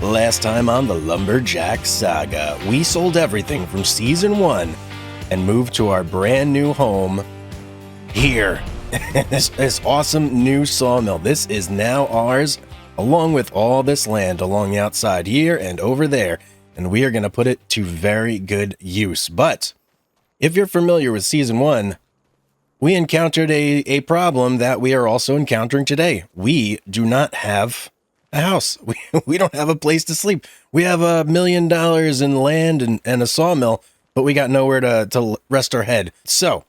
Last time on the Lumberjack Saga, we sold everything from Season 1 and moved to our brand new home here. this awesome new sawmill. This is now ours, along with all this land along the outside here and over there, and we are going to put it to very good use. But if you're familiar with Season 1, we encountered a problem that we are also encountering today. We do not have a house. We don't have a place to sleep. We have $1 million in land and a sawmill, but we got nowhere to rest our head. So,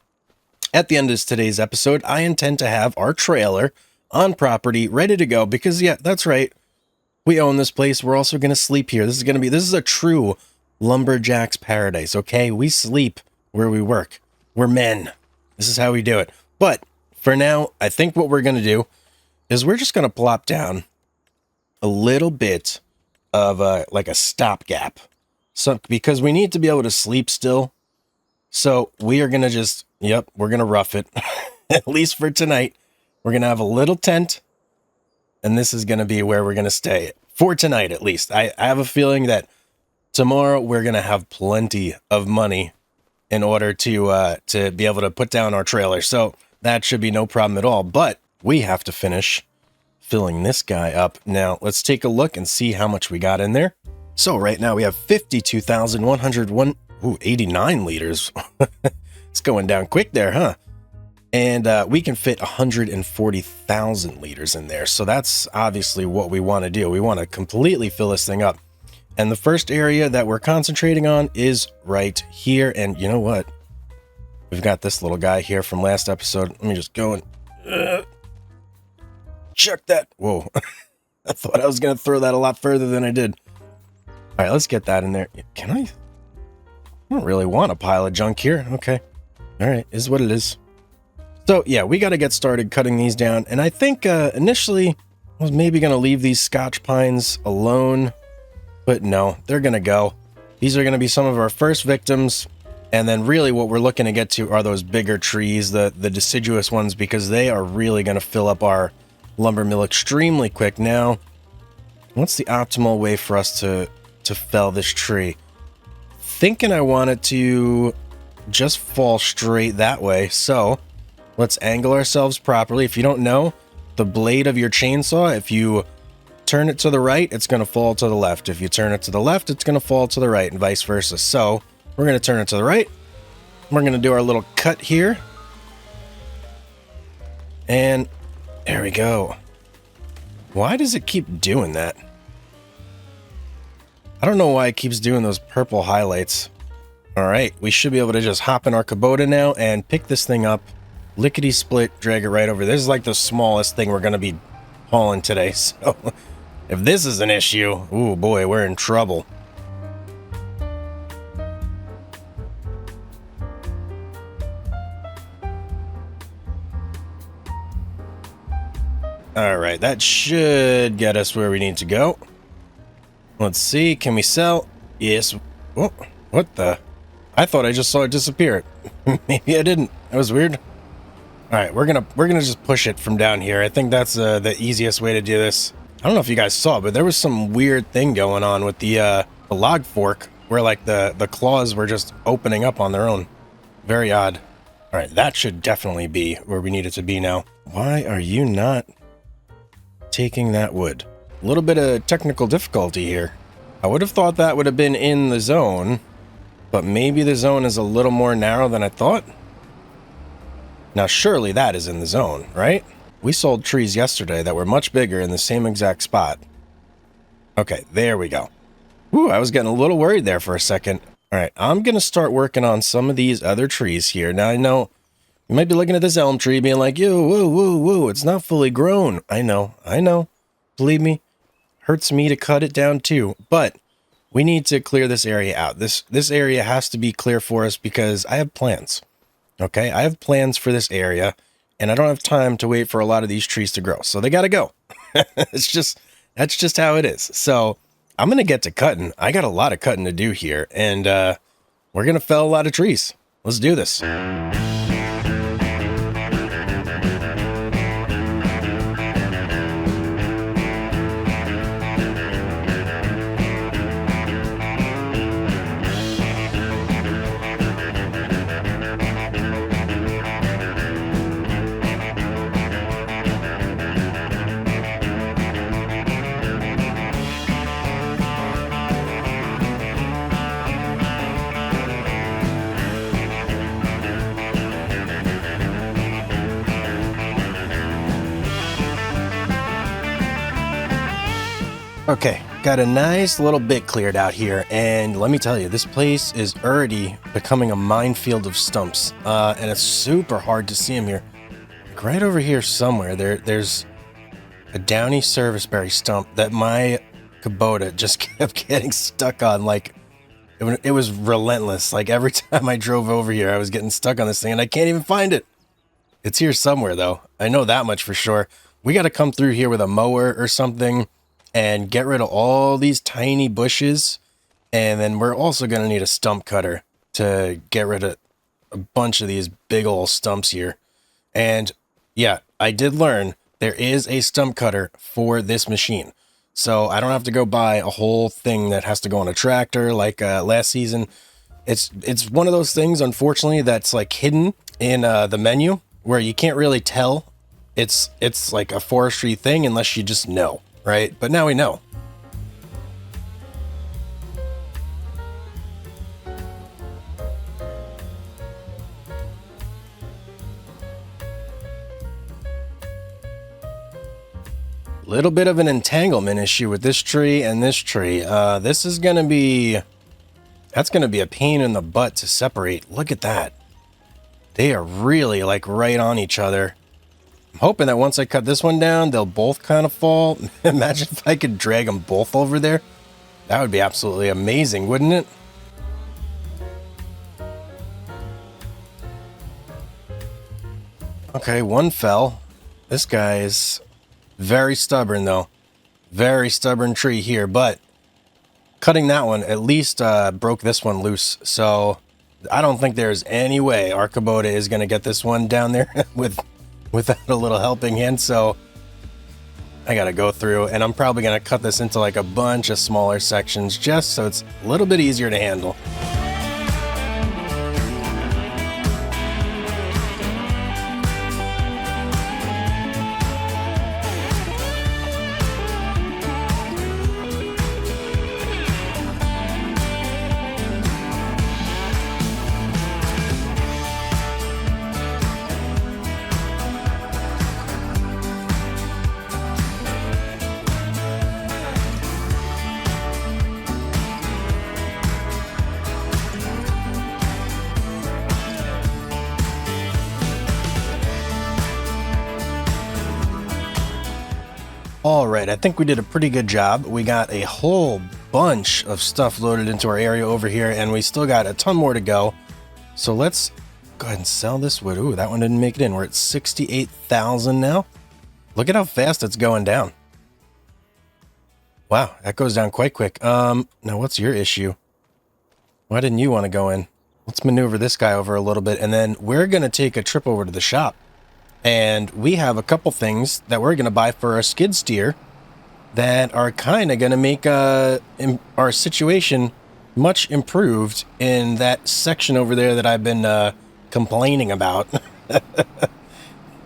at the end of today's episode, I intend to have our trailer on property ready to go because, yeah, that's right. We own this place. We're also going to sleep here. This is a true lumberjack's paradise, okay? We sleep where we work. We're men. This is how we do it. But for now, I think what we're going to do is we're just going to plop down a little bit of like a stopgap. So, because we need to be able to sleep still. So we are going to just, we're going to rough it. At least for tonight. We're going to have a little tent. And this is going to be where we're going to stay. For tonight, at least. I have a feeling that tomorrow we're going to have plenty of money in order to be able to put down our trailer. So that should be no problem at all. But we have to finish filling this guy up. Now, let's take a look and see how much we got in there. So right now we have 52,189 liters. It's going down quick there, huh? And we can fit 140,000 liters in there. So that's obviously what we want to do. We want to completely fill this thing up. And the first area that we're concentrating on is right here. And you know what? We've got this little guy here from last episode. Let me just go and check that. Whoa. I thought I was going to throw that a lot further than I did. All right, let's get that in there. Can I? I don't really want a pile of junk here. Okay. All right, is what it is. So, yeah, we got to get started cutting these down. And I think initially I was maybe going to leave these Scotch pines alone. But no, they're going to go. These are going to be some of our first victims. And then really what we're looking to get to are those bigger trees, the deciduous ones, because they are really going to fill up our lumber mill extremely quick. Now, what's the optimal way for us to fell this tree? Thinking I want it to just fall straight that way. So let's angle ourselves properly. If you don't know, the blade of your chainsaw, if you turn it to the right, it's going to fall to the left. If you turn it to the left, it's going to fall to the right, and vice versa. So we're going to turn it to the right. We're going to do our little cut here. And there we go. Why does it keep doing that? I don't know why it keeps doing those purple highlights. All right, we should be able to just hop in our Kubota now and pick this thing up. Lickety split, drag it right over. This is like the smallest thing we're going to be hauling today. So if this is an issue, ooh boy, we're in trouble. All right, that should get us where we need to go. Let's see, can we sell? Yes. Oh, what the? I thought I just saw it disappear. Maybe I didn't. That was weird. All right, we're gonna just push it from down here. I think that's the easiest way to do this. I don't know if you guys saw, but there was some weird thing going on with the log fork, where like the claws were just opening up on their own. Very odd. All right, that should definitely be where we need it to be now. Why are you not taking that wood? A little bit of technical difficulty here. I would have thought that would have been in the zone, but maybe the zone is a little more narrow than I thought. Now, surely that is in the zone, right? We sold trees yesterday that were much bigger in the same exact spot. Okay, there we go. Ooh, I was getting a little worried there for a second. All right, I'm going to start working on some of these other trees here. Now, I know you might be looking at this elm tree being like, yo, woo, woo, woo, it's not fully grown. I know. Believe me, hurts me to cut it down too. But we need to clear this area out. This area has to be clear for us because I have plans. Okay, I have plans for this area, and I don't have time to wait for a lot of these trees to grow. So they got to go. That's just how it is. So I'm going to get to cutting. I got a lot of cutting to do here, and we're going to fell a lot of trees. Let's do this. Okay, got a nice little bit cleared out here, and let me tell you, this place is already becoming a minefield of stumps, and it's super hard to see them here. Like right over here somewhere, there's a downy serviceberry stump that my Kubota just kept getting stuck on. Like, it was relentless. Like, every time I drove over here, I was getting stuck on this thing, and I can't even find it. It's here somewhere, though. I know that much for sure. We got to come through here with a mower or something and get rid of all these tiny bushes. And then we're also going to need a stump cutter to get rid of a bunch of these big old stumps here. And yeah, I did learn there is a stump cutter for this machine. So I don't have to go buy a whole thing that has to go on a tractor like last season. It's one of those things, unfortunately, that's like hidden in the menu where you can't really tell it's like a forestry thing unless you just know, right? But now we know. Little bit of an entanglement issue with this tree and this tree. This is going to be... That's going to be a pain in the butt to separate. Look at that. They are really like right on each other. I'm hoping that once I cut this one down, they'll both kind of fall. Imagine if I could drag them both over there. That would be absolutely amazing, wouldn't it? Okay, one fell. This guy is very stubborn, though. Very stubborn tree here, but cutting that one at least broke this one loose. So I don't think there's any way our Kubota is going to get this one down there without a little helping hand. So I got to go through, and I'm probably going to cut this into like a bunch of smaller sections just so it's a little bit easier to handle. All right, I think we did a pretty good job. We got a whole bunch of stuff loaded into our area over here, and we still got a ton more to go. So let's go ahead and sell this wood. Ooh, that one didn't make it in. We're at 68,000 now. Look at how fast it's going down. Wow, that goes down quite quick. Now what's your issue? Why didn't you want to go in? Let's maneuver this guy over a little bit, and then we're going to take a trip over to the shop. And we have a couple things that we're going to buy for our skid steer that are kind of going to make our situation much improved in that section over there that I've been complaining about.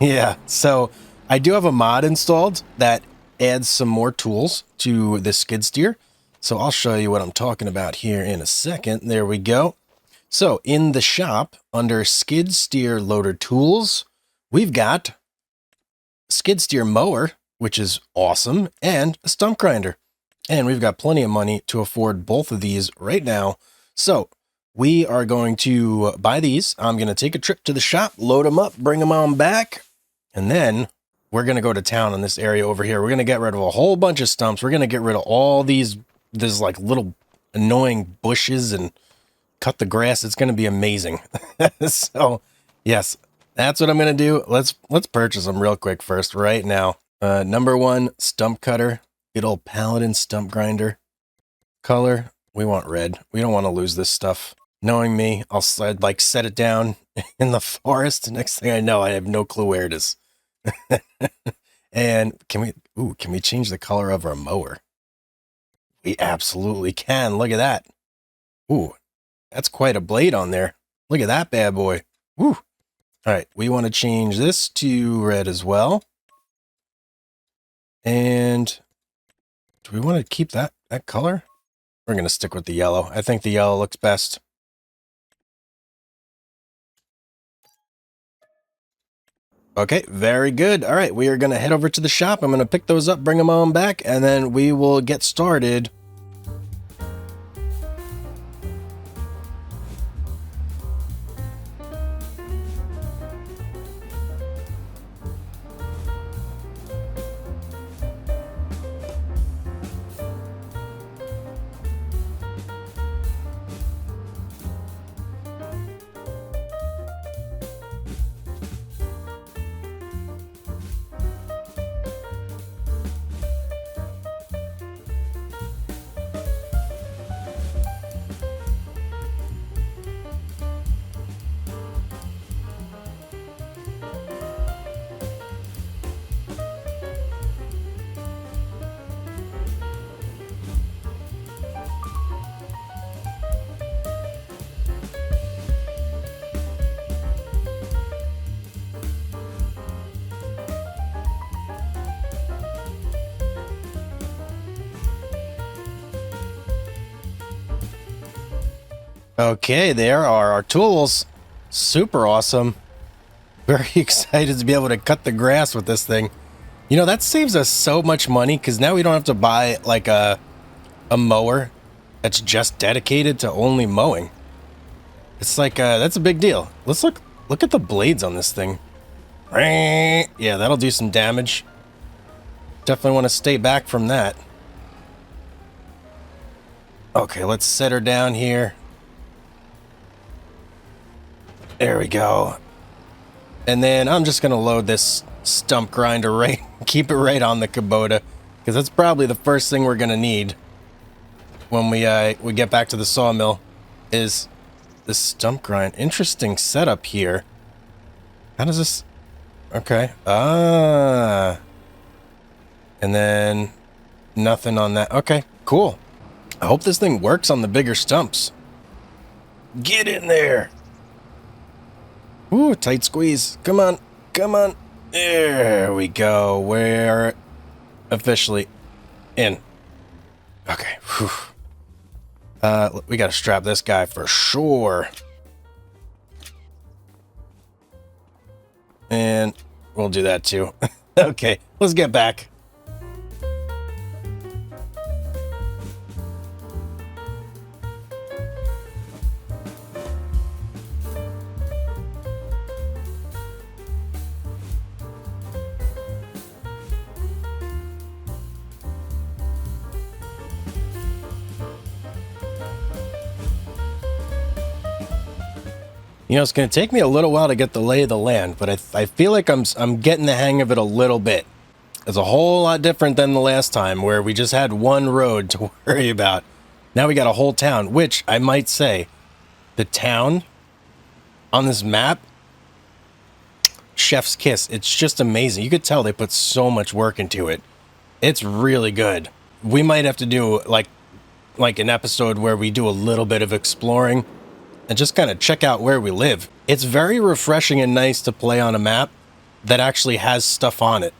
Yeah, so I do have a mod installed that adds some more tools to the skid steer. So I'll show you what I'm talking about here in a second. There we go. So in the shop, under skid steer loader tools, we've got skid steer mower, which is awesome, and a stump grinder. And we've got plenty of money to afford both of these right now. So we are going to buy these. I'm going to take a trip to the shop, load them up, bring them on back. And then we're going to go to town in this area over here. We're going to get rid of a whole bunch of stumps. We're going to get rid of all these like little annoying bushes and cut the grass. It's going to be amazing. So yes, that's what I'm going to do. Let's purchase them real quick first right now. Number one, stump cutter. Good old Paladin stump grinder. Color, we want red. We don't want to lose this stuff. Knowing me, I'll like set it down in the forest. Next thing I know, I have no clue where it is. And can we change the color of our mower? We absolutely can. Look at that. Ooh, that's quite a blade on there. Look at that bad boy. Woo. All right, we want to change this to red as well. And do we want to keep that color? We're going to stick with the yellow. I think the yellow looks best. Okay, very good. All right, we are going to head over to the shop. I'm going to pick those up, bring them on back, and then we will get started. Okay, there are our tools. Super awesome. Very excited to be able to cut the grass with this thing. You know, that saves us so much money because now we don't have to buy like a mower that's just dedicated to only mowing. It's like, that's a big deal. Let's look at the blades on this thing. Yeah, that'll do some damage. Definitely want to stay back from that. Okay, let's set her down here. There we go. And then I'm just going to load this stump grinder right, keep it right on the Kubota, because that's probably the first thing we're going to need when we get back to the sawmill is the stump grind. Interesting setup here. How does this... Okay. Ah. And then nothing on that. Okay, cool. I hope this thing works on the bigger stumps. Get in there. Ooh, tight squeeze. Come on. Come on. There we go. We're officially in. Okay. Whew. We gotta strap this guy for sure. And we'll do that too. Okay, let's get back. You know, it's going to take me a little while to get the lay of the land, but I feel like I'm getting the hang of it a little bit. It's a whole lot different than the last time where we just had one road to worry about. Now we got a whole town, which I might say, the town on this map, chef's kiss. It's just amazing. You could tell they put so much work into it. It's really good. We might have to do like an episode where we do a little bit of exploring and just kind of check out where we live. It's very refreshing and nice to play on a map that actually has stuff on it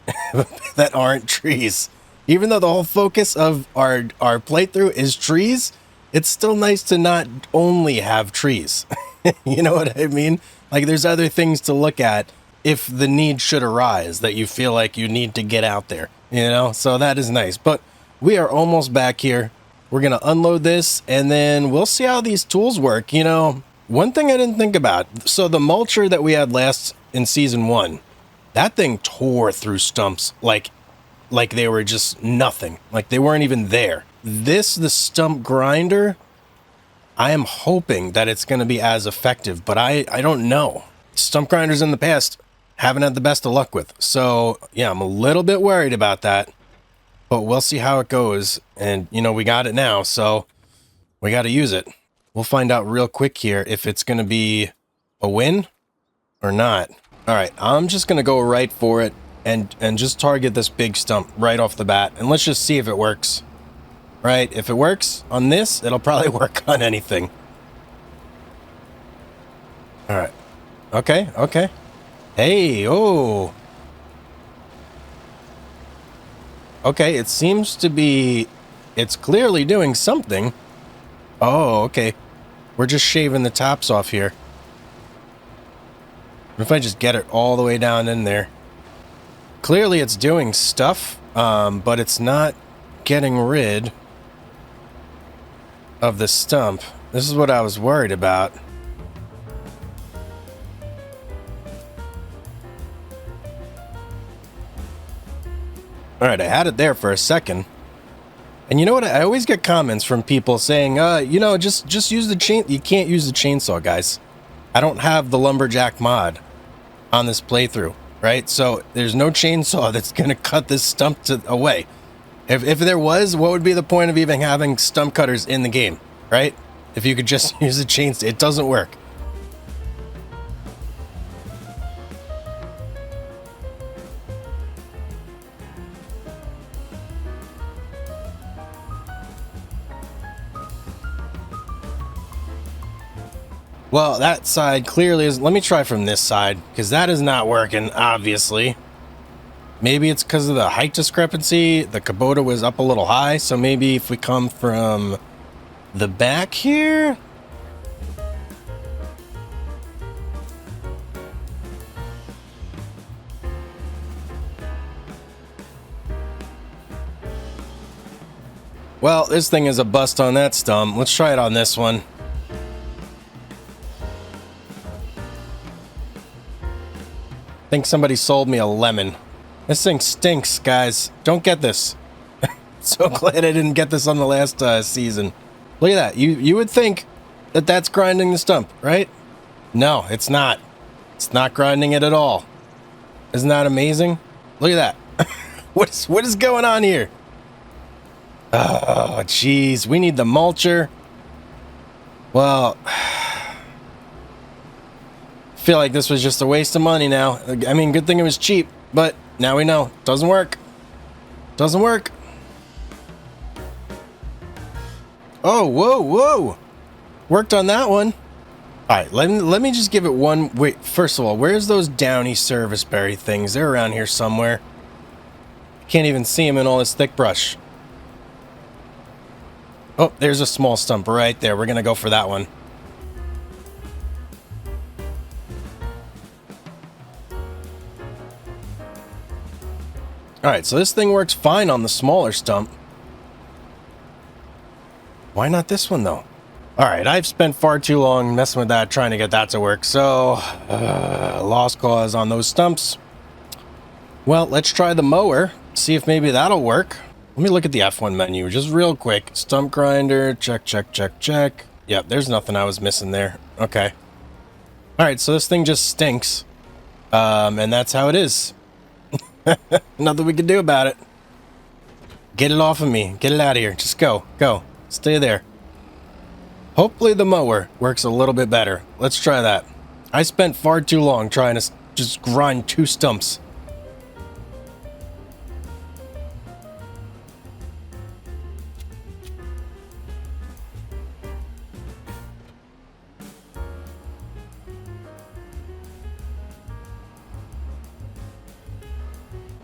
that aren't trees. Even though the whole focus of our playthrough is trees, it's still nice to not only have trees. You know what I mean? Like there's other things to look at if the need should arise that you feel like you need to get out there, you know? So that is nice. But we are almost back here. We're going to unload this, and then we'll see how these tools work. You know, one thing I didn't think about. So the mulcher that we had last in Season 1, that thing tore through stumps like they were just nothing. Like they weren't even there. The stump grinder, I am hoping that it's going to be as effective, but I don't know. Stump grinders in the past haven't had the best of luck with. So, yeah, I'm a little bit worried about that. But we'll see how it goes. And, you know, we got it now, so we got to use it. We'll find out real quick here if it's going to be a win or not. All right, I'm just going to go right for it and just target this big stump right off the bat. And let's just see if it works. Right, if it works on this, it'll probably work on anything. All right. Okay, okay. Hey, oh. Okay, it seems to be... It's clearly doing something. Oh, okay. We're just shaving the tops off here. What if I just get it all the way down in there? Clearly it's doing stuff, but it's not getting rid of the stump. This is what I was worried about. Alright, I had it there for a second. And you know what? I always get comments from people saying, you know, just use the chain. You can't use the chainsaw, guys. I don't have the Lumberjack mod on this playthrough, right? So there's no chainsaw that's going to cut this stump away. If there was, what would be the point of even having stump cutters in the game, right? If you could just use a chainsaw, it doesn't work. Well, that side clearly is... Let me try from this side, because that is not working, obviously. Maybe it's because of the height discrepancy. The Kubota was up a little high, so maybe if we come from the back here... Well, this thing is a bust on that stump. Let's try it on this one. I think somebody sold me a lemon. This thing stinks, guys. Don't get this. So glad I didn't get this on the last season. Look at that. You would think that that's grinding the stump, right? No, it's not. It's not grinding it at all. Isn't that amazing? Look at that. What is going on here? Oh, jeez. We need the mulcher. Well... I feel like this was just a waste of money now. I mean, good thing it was cheap, but now we know. Doesn't work. Doesn't work. Oh, whoa, whoa. Worked on that one. All right, let me just give it one. Wait, first of all, where's those downy serviceberry things? They're around here somewhere. Can't even see them in all this thick brush. Oh, there's a small stump right there. We're going to go for that one. Alright, so this thing works fine on the smaller stump. Why not this one, though? Alright, I've spent far too long messing with that, trying to get that to work. So, lost cause on those stumps. Well, let's try the mower. See if maybe that'll work. Let me look at the F1 menu just real quick. Stump grinder, check, check, check, check. Yep, there's nothing I was missing there. Okay. Alright, so this thing just stinks. And that's how it is. Nothing we can do about it. Get it off of me. Get it out of here. Just go. Go. Stay there. Hopefully the mower works a little bit better. Let's try that. I spent far too long trying to just grind two stumps.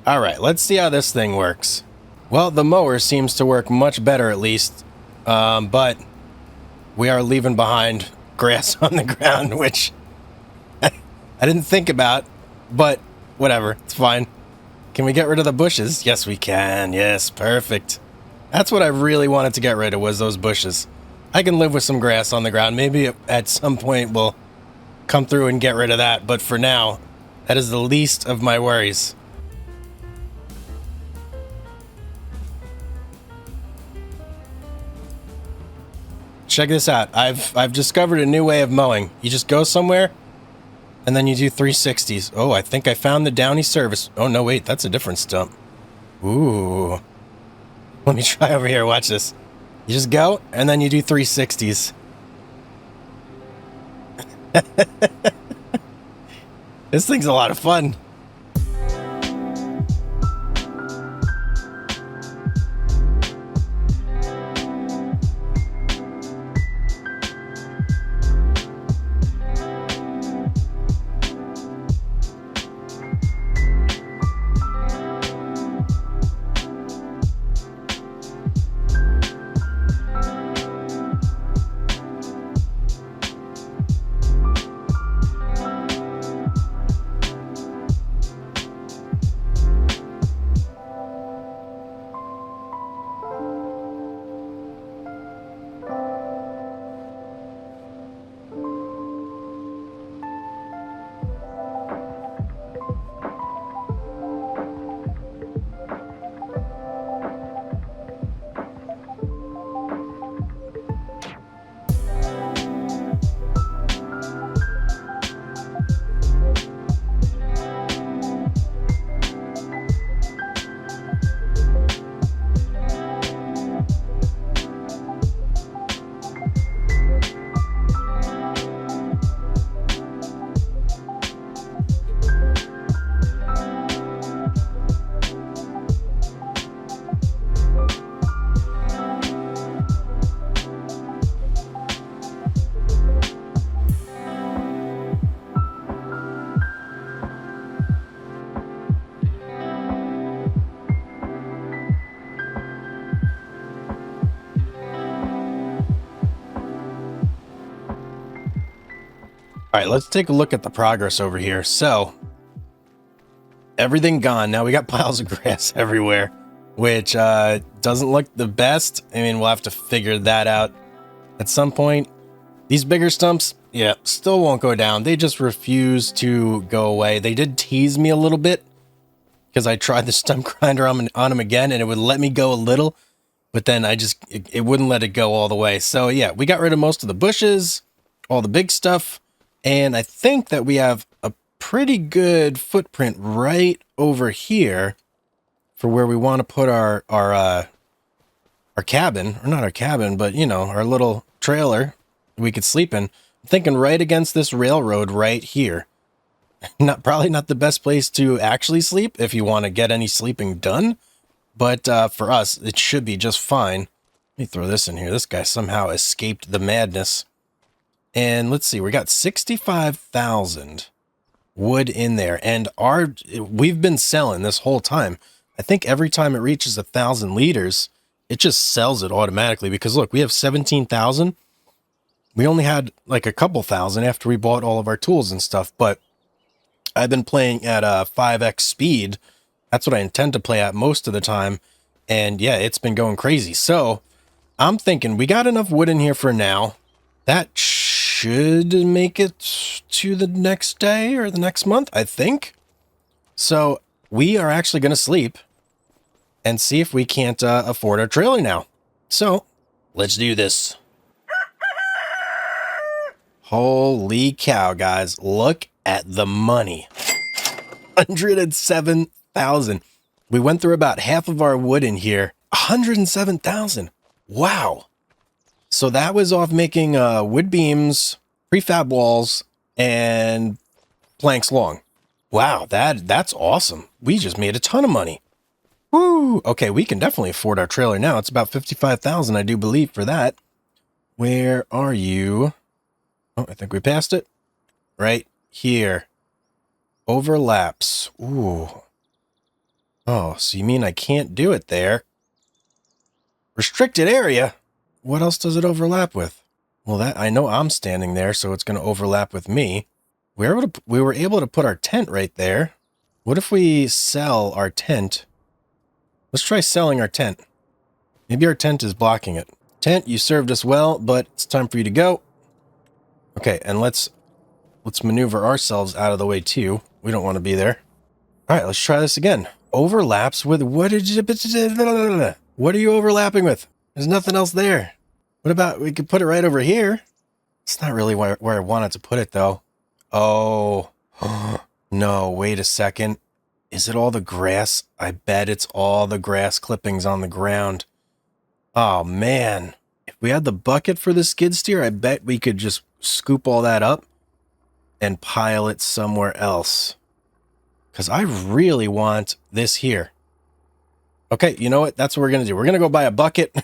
Alright, let's see how this thing works. Well, the mower seems to work much better at least, but we are leaving behind grass on the ground, which I didn't think about, but whatever, it's fine. Can we get rid of the bushes? Yes, we can. Yes, perfect. That's what I really wanted to get rid of, was those bushes. I can live with some grass on the ground. Maybe at some point we'll come through and get rid of that, but for now, that is the least of my worries. Check this out. I've discovered a new way of mowing. You just go somewhere, and then you do 360s. Oh, I think I found the downy service. Oh, no, wait. That's a different stump. Ooh. Let me try over here. Watch this. You just go, and then you do 360s. This thing's a lot of fun. All right, let's take a look at the progress over here. So everything gone. Now we got piles of grass everywhere, which doesn't look the best. I mean, we'll have to figure that out at some point. These bigger stumps, yeah, still won't go down. They just refuse to go away. They did tease me a little bit because I tried the stump grinder on them again and it would let me go a little, but then it wouldn't let it go all the way. So yeah, we got rid of most of the bushes, all the big stuff. And I think that we have a pretty good footprint right over here for where we want to put our cabin, or not our cabin, but you know, our little trailer we could sleep in. I'm thinking right against this railroad right here. Probably not the best place to actually sleep if you want to get any sleeping done, but for us, it should be just fine. Let me throw this in here. This guy somehow escaped the madness. And let's see, we got 65,000 wood in there, and we've been selling this whole time. I think every time it reaches 1,000 liters, it just sells it automatically because look, we have 17,000. We only had like a couple thousand after we bought all of our tools and stuff, but I've been playing at 5x speed. That's what I intend to play at most of the time. And yeah, it's been going crazy. So I'm thinking we got enough wood in here for now. That should make it to the next day or the next month, I think. So we are actually going to sleep and see if we can't afford our trailer now. So let's do this. Holy cow, guys. Look at the money. 107,000. We went through about half of our wood in here. 107,000. Wow. So that was off making wood beams, prefab walls, and planks long. Wow, that's awesome. We just made a ton of money. Woo! Okay, we can definitely afford our trailer now. It's about 55,000, I do believe, for that. Where are you? Oh, I think we passed it. Right here. Overlaps. Ooh. Oh, so you mean I can't do it there? Restricted area? What else does it overlap with? Well, that I know I'm standing there, so it's going to overlap with me. We were able to put our tent right there. What if we sell our tent? Let's try selling our tent. Maybe our tent is blocking it. Tent, you served us well, but it's time for you to go. Okay, and let's maneuver ourselves out of the way too. We don't want to be there. All right, let's try this again. Overlaps with what are you overlapping with? There's nothing else there. What about we could put it right over here? It's not really where I wanted to put it though. Oh, no, wait a second. Is it all the grass? I bet it's all the grass clippings on the ground. Oh man, if we had the bucket for the skid steer, I bet we could just scoop all that up and pile it somewhere else. Because I really want this here. Okay, you know what? That's what we're going to do. We're going to go buy a bucket.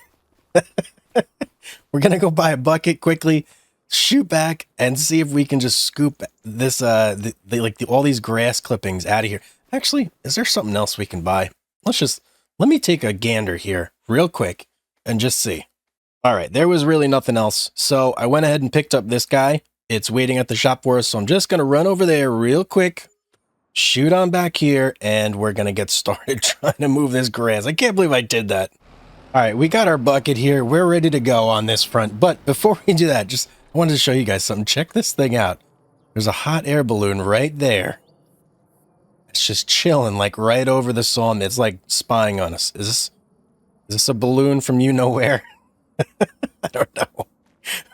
We're going to go buy a bucket quickly, shoot back, and see if we can just scoop this, all these grass clippings out of here. Actually, is there something else we can buy? Let me take a gander here real quick and just see. All right, there was really nothing else. So I went ahead and picked up this guy. It's waiting at the shop for us. So I'm just going to run over there real quick, shoot on back here, and we're going to get started trying to move this grass. I can't believe I did that. All right, we got our bucket here. We're ready to go on this front. But before we do that, I wanted to show you guys something. Check this thing out. There's a hot air balloon right there. It's just chilling like right over the sawmill. It's like spying on us. Is this a balloon from you know where? I don't know.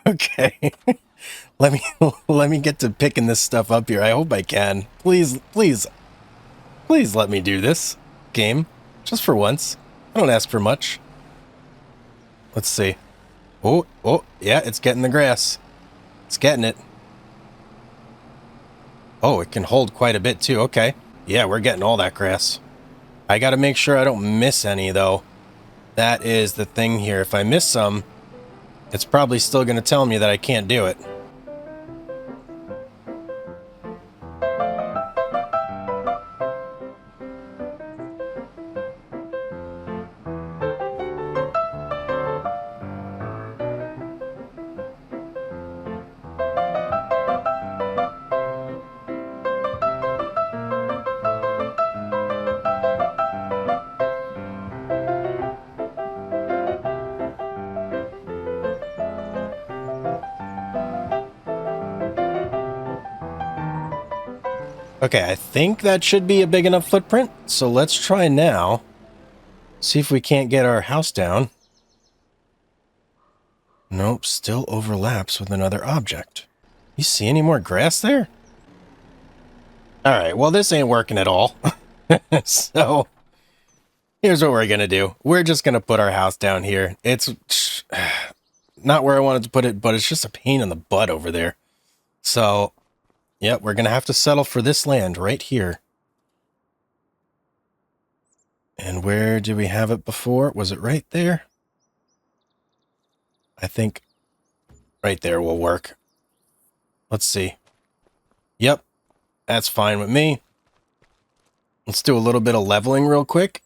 Okay. let me get to picking this stuff up here. I hope I can. Please let me do this game just for once. I don't ask for much. Let's see. Oh, yeah, it's getting the grass. It's getting it. Oh, it can hold quite a bit too. Okay. Yeah, we're getting all that grass. I got to make sure I don't miss any though. That is the thing here. If I miss some, it's probably still going to tell me that I can't do it. Okay, I think that should be a big enough footprint. So let's try now. See if we can't get our house down. Nope, still overlaps with another object. You see any more grass there? All right, well, this ain't working at all. So here's what we're going to do. We're just going to put our house down here. It's not where I wanted to put it, but it's just a pain in the butt over there. So, yep, we're going to have to settle for this land right here. And where did we have it before? Was it right there? I think right there will work. Let's see. Yep, that's fine with me. Let's do a little bit of leveling real quick,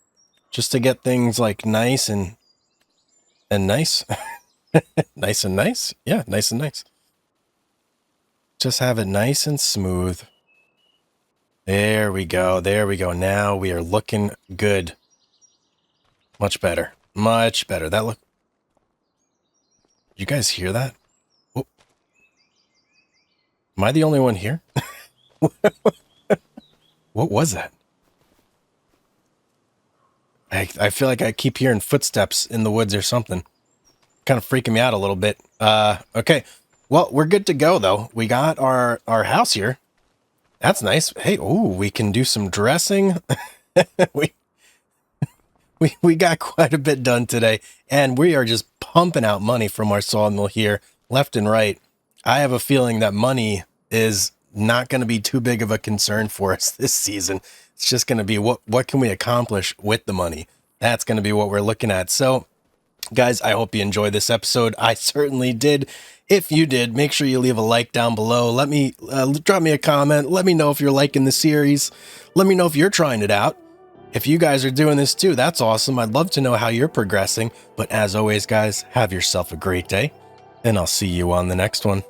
just to get things like nice and nice. Nice and nice? Yeah, nice and nice. Just have it nice and smooth. There we go. There we go. Now we are looking good. Much better. Much better. That look... You guys hear that? Oh. Am I the only one here? What was that? I feel like I keep hearing footsteps in the woods or something. Kind of freaking me out a little bit. Okay. Well, we're good to go, though. We got our house here. That's nice. Hey, ooh, we can do some dressing. we got quite a bit done today, and we are just pumping out money from our sawmill here, left and right. I have a feeling that money is not going to be too big of a concern for us this season. It's just going to be what can we accomplish with the money? That's going to be what we're looking at. So, guys, I hope you enjoyed this episode. I certainly did. If you did, make sure you leave a like down below. Let me drop me a comment. Let me know if you're liking the series. Let me know if you're trying it out. If you guys are doing this too, that's awesome. I'd love to know how you're progressing. But as always, guys, have yourself a great day, and I'll see you on the next one.